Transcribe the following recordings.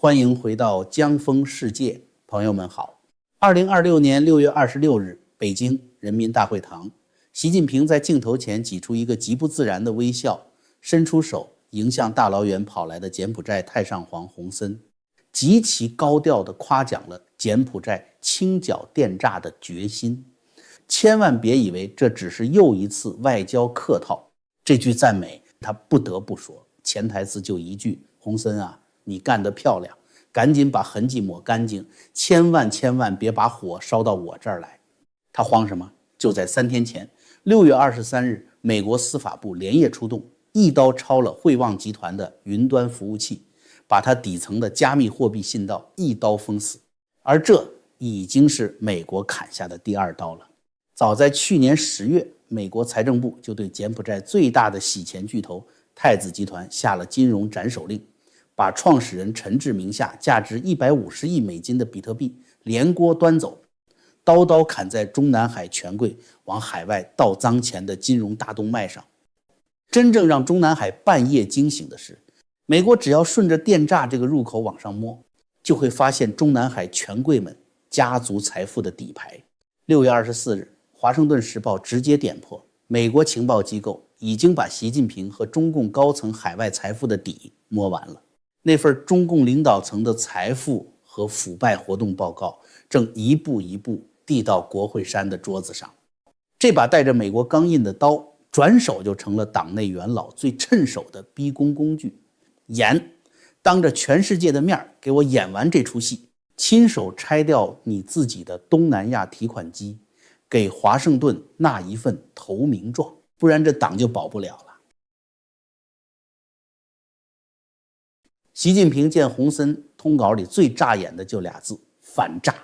欢迎回到江峰世界，朋友们好。2026年6月26日，北京人民大会堂，习近平在镜头前挤出一个极不自然的微笑，伸出手迎向大老远跑来的柬埔寨太上皇洪森，极其高调地夸奖了柬埔寨清剿电诈的决心。千万别以为这只是又一次外交客套，这句赞美他不得不说，潜台词就一句：洪森啊，你干得漂亮，赶紧把痕迹抹干净，千万别把火烧到我这儿来。他慌什么？就在3天前，6月23日，美国司法部连夜出动，一刀抄了汇旺集团的云端服务器，把它底层的加密货币信道一刀封死。而这已经是美国砍下的第2刀了。早在去年10月，美国财政部就对柬埔寨最大的洗钱巨头太子集团下了金融斩首令，把创始人陈志名下价值150亿美金的比特币连锅端走，刀刀砍在中南海权贵往海外倒脏钱的金融大动脉上。真正让中南海半夜惊醒的是，美国只要顺着电诈这个入口往上摸，就会发现中南海权贵们家族财富的底牌。6月24日，华盛顿时报直接点破，美国情报机构已经把习近平和中共高层海外财富的底摸完了。那份中共领导层的财富和腐败活动报告正一步一步递到国会山的桌子上。这把带着美国钢印的刀，转手就成了党内元老最趁手的逼宫工具。演，当着全世界的面给我演完这出戏，亲手拆掉你自己的东南亚提款机，给华盛顿纳一份投名状，不然这党就保不了了。习近平见洪森通稿里最扎眼的就俩字：反诈。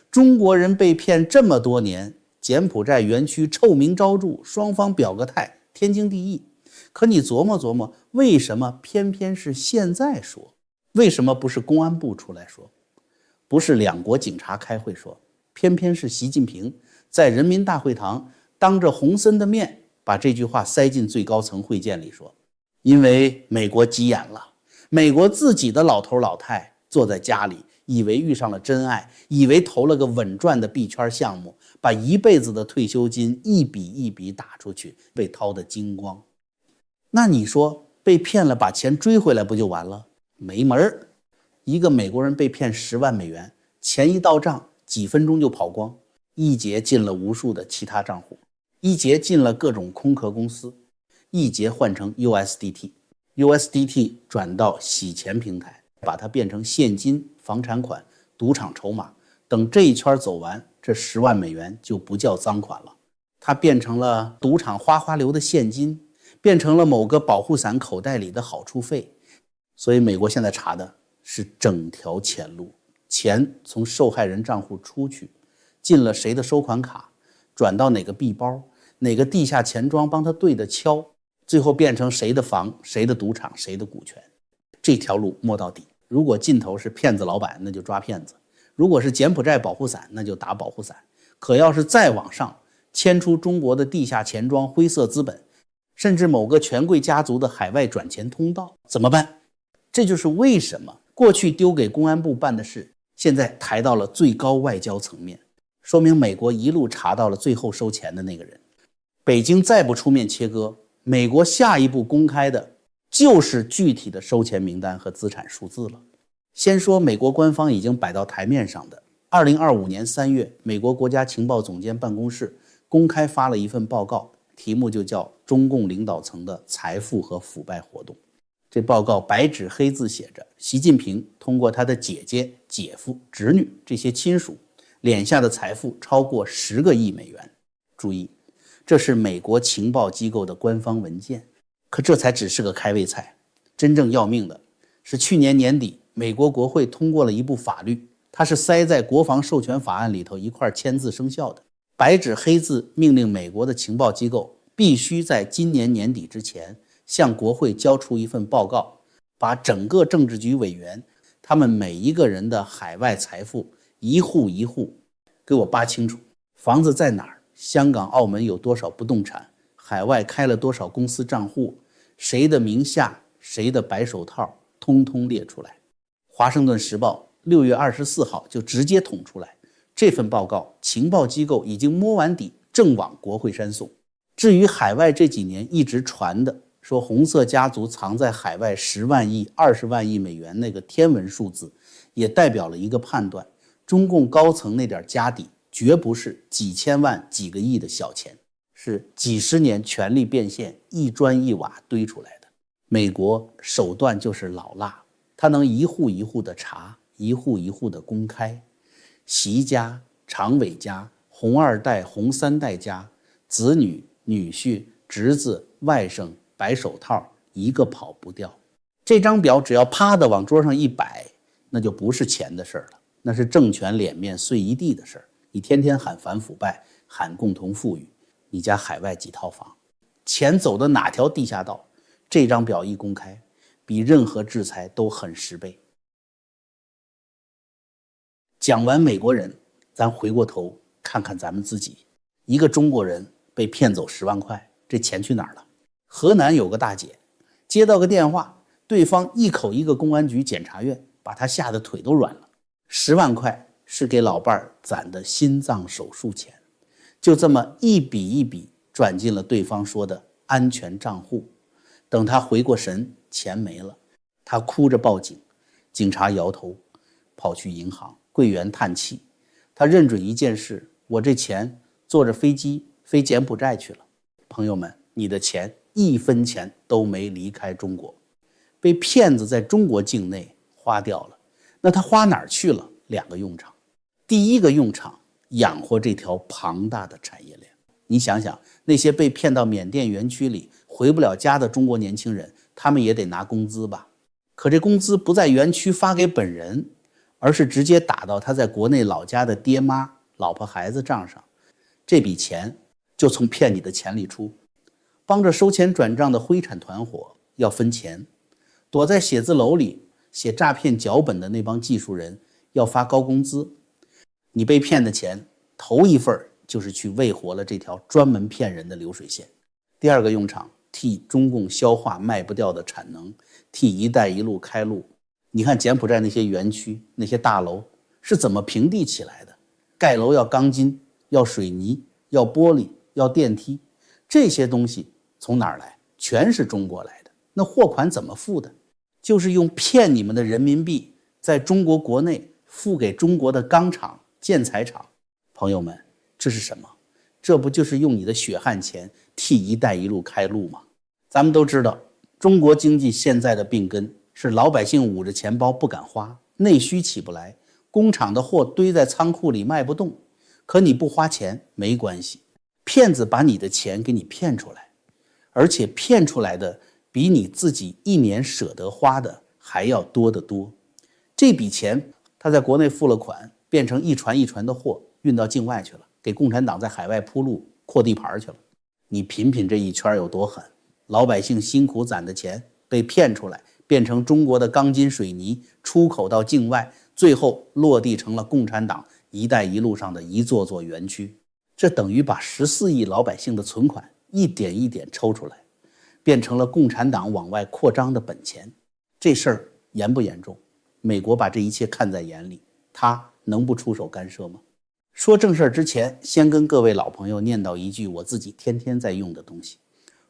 中国人被骗这么多年，柬埔寨园区臭名昭著，双方表个态，天经地义。可你琢磨琢磨，为什么偏偏是现在说？为什么不是公安部出来说？不是两国警察开会说？偏偏是习近平在人民大会堂当着洪森的面把这句话塞进最高层会见里说。因为美国急眼了，美国自己的老头老太坐在家里，以为遇上了真爱，以为投了个稳赚的币圈项目，把一辈子的退休金一笔一笔打出去，被掏得精光。那你说被骗了，把钱追回来不就完了？没门儿！一个美国人被骗10万美元，钱一到账，几分钟就跑光，一节进了无数的其他账户，一节进了各种空壳公司，一节换成 USDT 转到洗钱平台，把它变成现金、房产款、赌场筹码。等这一圈走完，这10万美元就不叫赃款了，它变成了赌场哗哗流的现金，变成了某个保护伞口袋里的好处费。所以美国现在查的是整条前路，钱从受害人账户出去，进了谁的收款卡，转到哪个币包，哪个地下钱庄帮他对的敲，最后变成谁的房、谁的赌场、谁的股权。这条路摸到底。如果尽头是骗子老板，那就抓骗子；如果是柬埔寨保护伞，那就打保护伞。可要是再往上牵出中国的地下钱庄、灰色资本，甚至某个权贵家族的海外转钱通道，怎么办？这就是为什么过去丢给公安部办的事，现在抬到了最高外交层面，说明美国一路查到了最后收钱的那个人。北京再不出面切割，美国下一步公开的就是具体的收钱名单和资产数字了。先说美国官方已经摆到台面上的2025年3月，美国国家情报总监办公室公开发了一份报告，题目就叫中共领导层的财富和腐败活动。这报告白纸黑字写着，习近平通过他的姐姐、姐夫、侄女这些亲属敛下的财富超过10个亿美元。注意，这是美国情报机构的官方文件。可这才只是个开胃菜，真正要命的是去年年底，美国国会通过了一部法律，它是塞在国防授权法案里头一块签字生效的，白纸黑字命令美国的情报机构必须在今年年底之前向国会交出一份报告，把整个政治局委员他们每一个人的海外财富一户一户给我扒清楚，房子在哪儿，香港、澳门有多少不动产，海外开了多少公司账户，谁的名下，谁的白手套，通通列出来。华盛顿时报6月24号就直接捅出来，这份报告情报机构已经摸完底，正往国会山送。至于海外这几年一直传的说红色家族藏在海外10万亿、20万亿美元那个天文数字，也代表了一个判断：中共高层那点家底绝不是几千万、几个亿的小钱，是几十年权力变现一砖一瓦堆出来的。美国手段就是老辣，它能一户一户的查，一户一户的公开，习家、常委家、红二代、红三代家、子女、女婿、侄子、外甥、白手套，一个跑不掉。这张表只要啪的往桌上一摆，那就不是钱的事了，那是政权脸面碎一地的事。你天天喊反腐败，喊共同富裕，你家海外几套房，钱走的哪条地下道？这张表一公开，比任何制裁都狠10倍。讲完美国人，咱回过头看看咱们自己。一个中国人被骗走10万块，这钱去哪儿了？河南有个大姐接到个电话，对方一口一个公安局、检察院，把她吓得腿都软了。10万块是给老伴儿攒的心脏手术钱，就这么一笔一笔转进了对方说的安全账户。等他回过神，钱没了，他哭着报警，警察摇头，跑去银行，柜员叹气。他认准一件事，我这钱坐着飞机飞柬埔寨去了。朋友们，你的钱1分钱都没离开中国，被骗子在中国境内花掉了。那他花哪儿去了？2个用场。第一个用场，养活这条庞大的产业链。你想想，那些被骗到缅甸园区里回不了家的中国年轻人，他们也得拿工资吧？可这工资不在园区发给本人，而是直接打到他在国内老家的爹妈、老婆孩子账上。这笔钱就从骗你的钱里出。帮着收钱转账的灰产团伙要分钱，躲在写字楼里写诈骗脚本的那帮技术人要发高工资。你被骗的钱头一份就是去喂活了这条专门骗人的流水线。第二个用场，替中共消化卖不掉的产能，替一带一路开路。你看柬埔寨那些园区，那些大楼是怎么平地起来的？盖楼要钢筋，要水泥，要玻璃，要电梯，这些东西从哪儿来？全是中国来的。那货款怎么付的？就是用骗你们的人民币在中国国内付给中国的钢厂、建材厂。朋友们，这是什么？这不就是用你的血汗钱替一带一路开路吗？咱们都知道，中国经济现在的病根是老百姓捂着钱包不敢花，内需起不来，工厂的货堆在仓库里卖不动。可你不花钱没关系，骗子把你的钱给你骗出来，而且骗出来的比你自己1年舍得花的还要多得多。这笔钱他在国内付了款，变成一船一船的货运到境外去了，给共产党在海外铺路扩地盘去了。你品品这一圈有多狠，老百姓辛苦攒的钱被骗出来，变成中国的钢筋水泥，出口到境外，最后落地成了共产党一带一路上的一座座园区。这等于把14亿老百姓的存款一点一点抽出来，变成了共产党往外扩张的本钱。这事儿严不严重？美国把这一切看在眼里，他能不出手干涉吗？说正事儿之前，先跟各位老朋友念叨一句我自己天天在用的东西，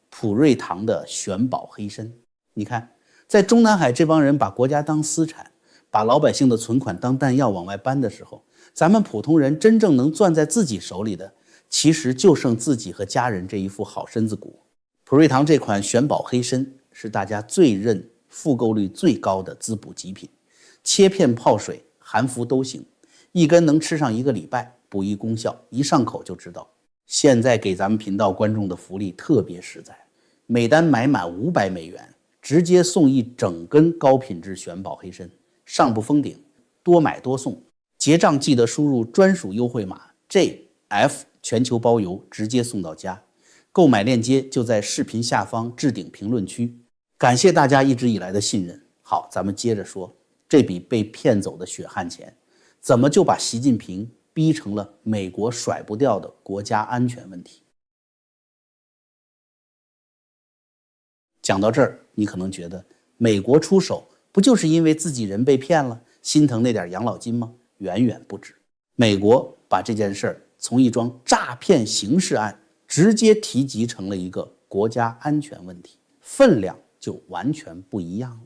普瑞堂的玄宝黑参。你看，在中南海这帮人把国家当私产，把老百姓的存款当弹药往外搬的时候，咱们普通人真正能攥在自己手里的，其实就剩自己和家人这一副好身子骨。普瑞堂这款玄宝黑参是大家最认、复购率最高的滋补极品，切片泡水含服都行，一根能吃上1个礼拜，补益功效一上口就知道。现在给咱们频道观众的福利特别实在，每单买满500美元，直接送一整根高品质玄宝黑参，上不封顶，多买多送。结账记得输入专属优惠码 JF， 全球包邮，直接送到家。购买链接就在视频下方置顶评论区。感谢大家一直以来的信任。好，咱们接着说，这笔被骗走的血汗钱，怎么就把习近平逼成了美国甩不掉的国家安全问题？讲到这儿，你可能觉得美国出手不就是因为自己人被骗了，心疼那点养老金吗？远远不止。美国把这件事儿从一桩诈骗刑事案直接提及成了一个国家安全问题，分量就完全不一样了。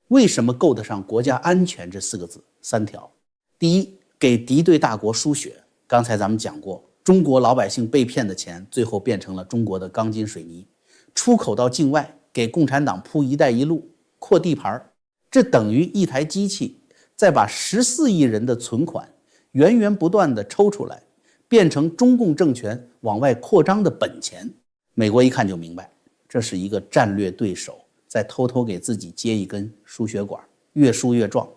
为什么够得上国家安全这4个字？3条。第一，给敌对大国输血。刚才咱们讲过，中国老百姓被骗的钱最后变成了中国的钢筋水泥，出口到境外，给共产党铺一带一路，扩地盘。这等于一台机器再把14亿人的存款源源不断地抽出来，变成中共政权往外扩张的本钱。美国一看就明白，这是一个战略对手在偷偷给自己接一根输血管，越输越壮。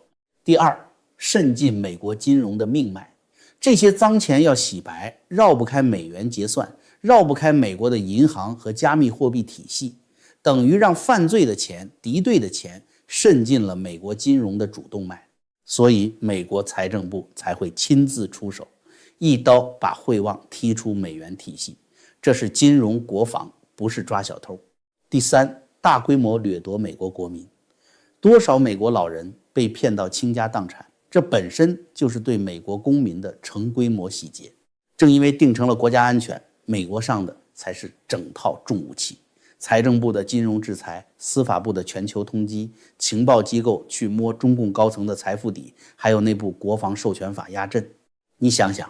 第二，渗进美国金融的命脉，这些脏钱要洗白，绕不开美元结算，绕不开美国的银行和加密货币体系，等于让犯罪的钱、敌对的钱渗进了美国金融的主动脉。所以美国财政部才会亲自出手，一刀把汇旺踢出美元体系。这是金融国防，不是抓小偷。第三，大规模掠夺美国国民，多少美国老人被骗到倾家荡产，这本身就是对美国公民的成规模洗劫。正因为定成了国家安全，美国上的才是整套重武器。财政部的金融制裁，司法部的全球通缉，情报机构去摸中共高层的财富底，还有那部国防授权法压阵。你想想，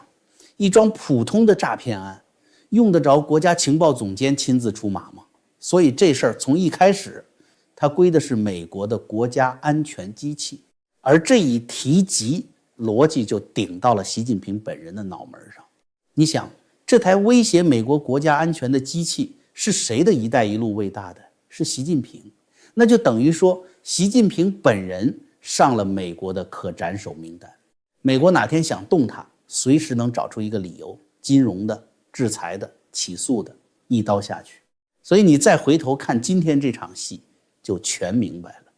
一桩普通的诈骗案，用得着国家情报总监亲自出马吗？所以这事儿从一开始，它归的是美国的国家安全机器，而这一提及，逻辑就顶到了习近平本人的脑门上。你想，这台威胁美国国家安全的机器是谁的一带一路喂大的？是习近平。那就等于说，习近平本人上了美国的可斩首名单。美国哪天想动他，随时能找出一个理由，金融的、制裁的、起诉的，一刀下去。所以你再回头看今天这场戏，就全明白了。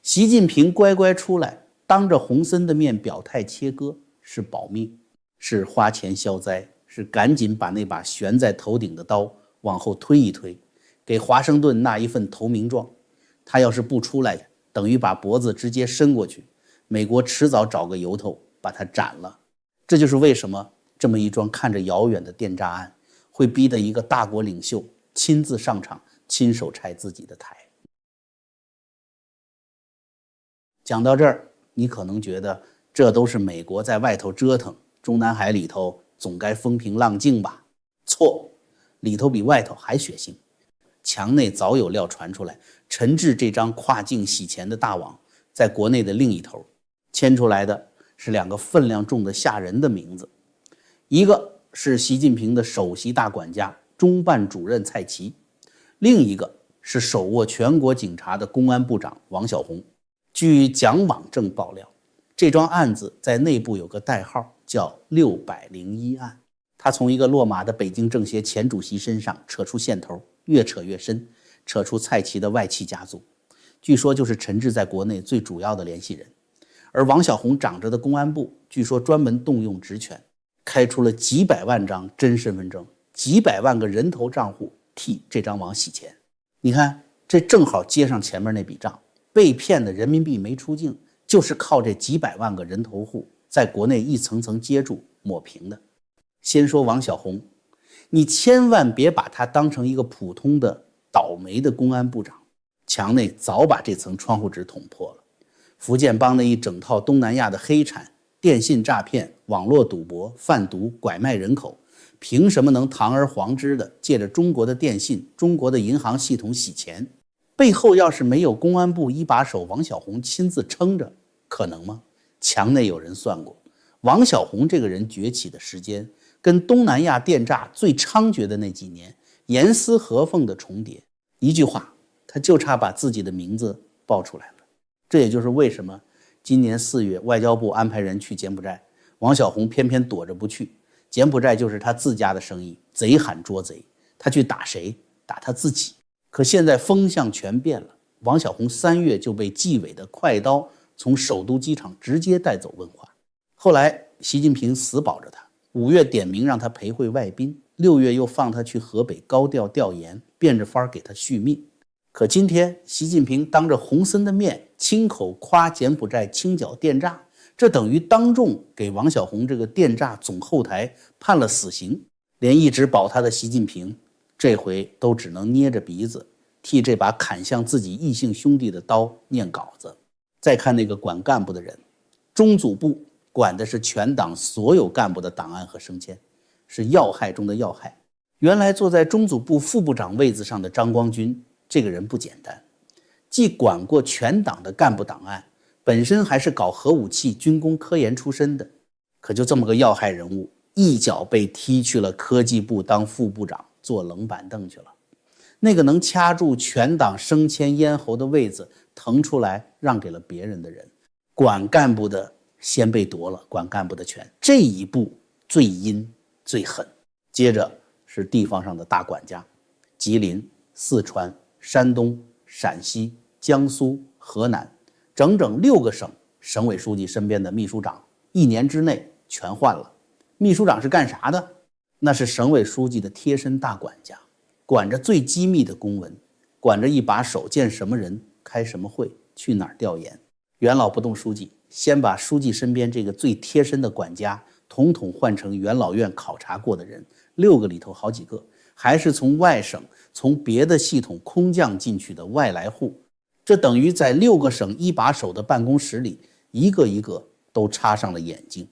习近平乖乖出来，当着洪森的面表态切割，是保命，是花钱消灾，是赶紧把那把悬在头顶的刀往后推一推，给华盛顿那一份投名状。他要是不出来，等于把脖子直接伸过去，美国迟早找个由头把他斩了。这就是为什么这么一桩看着遥远的电诈案，会逼得一个大国领袖亲自上场，亲手拆自己的台。讲到这儿，你可能觉得这都是美国在外头折腾，中南海里头总该风平浪静吧？错，里头比外头还血腥。墙内早有料传出来，陈志这张跨境洗钱的大网在国内的另一头，牵出来的是2个分量重的吓人的名字。一个是习近平的首席大管家中办主任蔡奇，另一个是手握全国警察的公安部长王小洪。据蒋网正爆料，这桩案子在内部有个代号叫601案。他从一个落马的北京政协前主席身上扯出线头，越扯越深，扯出蔡奇的外戚家族，据说就是陈志在国内最主要的联系人。而王小洪掌着的公安部，据说专门动用职权，开出了几百万张真身份证，几百万个人头账户替这张网洗钱。你看，这正好接上前面那笔账，被骗的人民币没出境，就是靠这几百万个人头户在国内一层层接住抹平的。先说王小洪，你千万别把他当成一个普通的倒霉的公安部长，墙内早把这层窗户纸捅破了。福建帮那一整套东南亚的黑产、电信诈骗、网络赌博、贩毒、拐卖人口，凭什么能堂而皇之的借着中国的电信、中国的银行系统洗钱？背后要是没有公安部一把手王小洪亲自撑着，可能吗？墙内有人算过，王小洪这个人崛起的时间跟东南亚电诈最猖獗的那几年严丝合缝的重叠。一句话，他就差把自己的名字报出来了。这也就是为什么今年4月外交部安排人去柬埔寨，王小洪偏偏躲着不去。柬埔寨就是他自家的生意，贼喊捉贼，他去打谁？打他自己。可现在风向全变了，王小洪3月就被纪委的快刀从首都机场直接带走问话。后来习近平死保着他，5月点名让他陪会外宾，6月又放他去河北高调调研，变着法给他续命。可今天习近平当着洪森的面亲口夸柬埔寨清剿电诈，这等于当众给王小洪这个电诈总后台判了死刑。连一直保他的习近平，这回都只能捏着鼻子替这把砍向自己异姓兄弟的刀念稿子。再看那个管干部的人，中组部管的是全党所有干部的档案和升迁，是要害中的要害。原来坐在中组部副部长位子上的张光军，这个人不简单，既管过全党的干部档案，本身还是搞核武器军工科研出身的。可就这么个要害人物，一脚被踢去了科技部当副部长，坐冷板凳去了。那个能掐住全党升迁咽喉的位子腾出来让给了别人的人，管干部的先被夺了管干部的权，这一步最阴最狠。接着是地方上的大管家，吉林、四川、山东、陕西、江苏、河南，整整6个省省委书记身边的秘书长1年之内全换了。秘书长是干啥的？那是省委书记的贴身大管家，管着最机密的公文，管着一把手见什么人开什么会去哪儿调研。元老不动书记先把书记身边这个最贴身的管家统统换成元老院考察过的人，6个里头好几个还是从外省从别的系统空降进去的外来户。这等于在6个省一把手的办公室里，一个一个都插上了眼睛，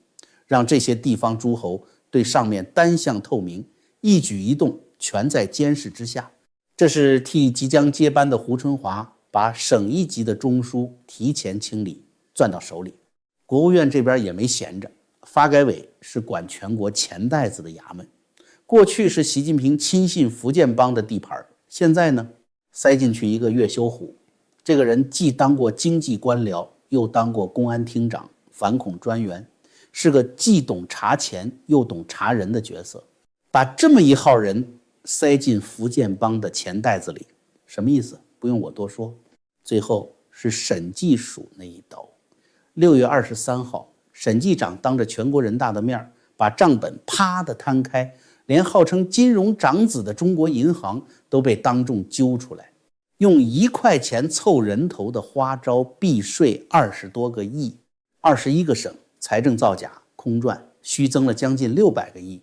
让这些地方诸侯对上面单向透明，一举一动全在监视之下。这是替即将接班的胡春华把省一级的中枢提前清理攥到手里。国务院这边也没闲着，发改委是管全国钱袋子的衙门，过去是习近平亲信福建帮的地盘，现在呢塞进去一个岳修虎。这个人既当过经济官僚，又当过公安厅长、反恐专员，是个既懂查钱又懂查人的角色。把这么一号人塞进福建帮的钱袋子里，什么意思？不用我多说。最后是审计署那一刀。6月23号，审计长当着全国人大的面把账本啪的摊开，连号称金融长子的中国银行都被当众揪出来，用1块钱凑人头的花招避税20多个亿，21个省财政造假空转，虚增了将近600个亿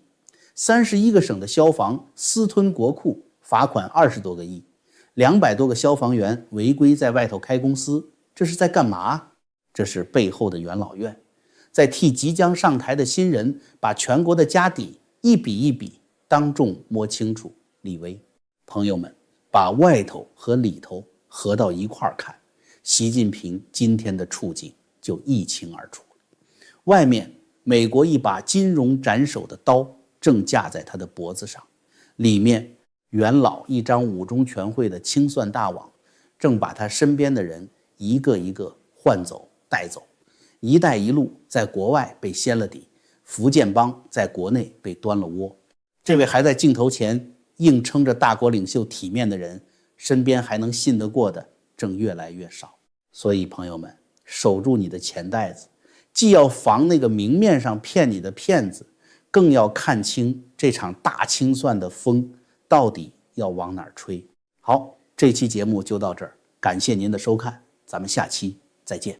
，31个省的消防私吞国库，罚款20多个亿，200多个消防员违规在外头开公司，这是在干嘛？这是背后的元老院在替即将上台的新人把全国的家底一笔一笔当众摸清楚。李威，朋友们，把外头和里头合到一块儿看，习近平今天的处境就一清二楚。外面美国一把金融斩首的刀正架在他的脖子上，里面元老一张五中全会的清算大网正把他身边的人一个一个换走带走。一带一路在国外被掀了底，福建帮在国内被端了窝。这位还在镜头前硬撑着大国领袖体面的人，身边还能信得过的正越来越少。所以朋友们，守住你的钱袋子，既要防那个明面上骗你的骗子，更要看清这场大清算的风到底要往哪儿吹。好，这期节目就到这儿，感谢您的收看，咱们下期再见。